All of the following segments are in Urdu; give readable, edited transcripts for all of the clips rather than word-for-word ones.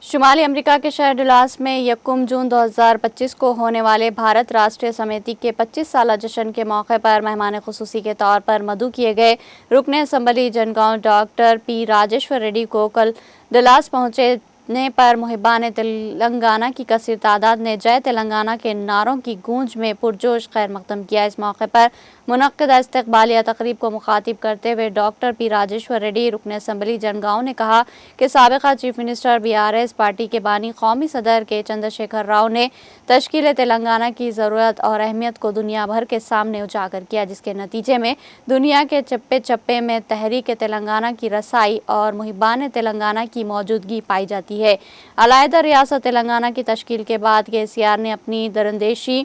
شمالی امریکہ کے شہر ڈلاس میں یکم جون 2025 کو ہونے والے بھارت راشٹریہ سمیتی کے 25 سالہ جشن کے موقع پر مہمان خصوصی کے طور پر مدعو کیے گئے رکن اسمبلی جنگاؤں ڈاکٹر پی راجیشور ریڈی کو کل ڈلاس پہنچنے پر محبان تلنگانہ کی کثیر تعداد نے جے تلنگانہ کے نعروں کی گونج میں پرجوش خیر مقدم کیا۔ اس موقع پر منعقدہ استقبالیہ تقریب کو مخاطب کرتے ہوئے ڈاکٹر پی راجیشور ریڈی رکن اسمبلی جنگاؤں نے کہا کہ سابقہ چیف منسٹر BRS پارٹی کے بانی قومی صدر کے چندر شیکھر راؤ نے تشکیل تلنگانہ کی ضرورت اور اہمیت کو دنیا بھر کے سامنے اجاگر کیا، جس کے نتیجے میں دنیا کے چپے چپے میں تحریک تلنگانہ کی رسائی اور محبان تلنگانہ کی موجودگی پائی جاتی ہے۔ علیحدہ ریاست تلنگانہ کی تشکیل کے بعد KCR نے اپنی درندیشی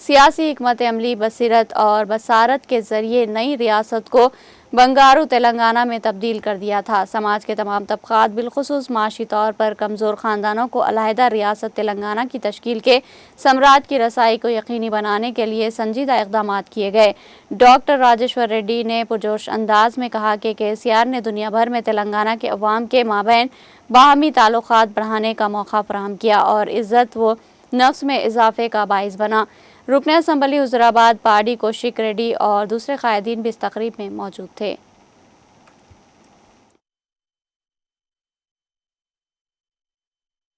سیاسی حکمت عملی بصیرت اور بصارت کے ذریعے نئی ریاست کو بنگارو تلنگانہ میں تبدیل کر دیا تھا۔ سماج کے تمام طبقات بالخصوص معاشی طور پر کمزور خاندانوں کو علیحدہ ریاست تلنگانہ کی تشکیل کے ثمرات کی رسائی کو یقینی بنانے کے لیے سنجیدہ اقدامات کیے گئے۔ ڈاکٹر راجیشور ریڈی نے پرجوش انداز میں کہا کہ KCR نے دنیا بھر میں تلنگانہ کے عوام کے مابین باہمی تعلقات بڑھانے کا موقع فراہم کیا اور عزت و نفس میں اضافے کا باعث بنا۔ رکن اسمبلی حضرآباد پاڈی کوشک ریڈی اور دوسرے قائدین بھی اس تقریب میں موجود تھے۔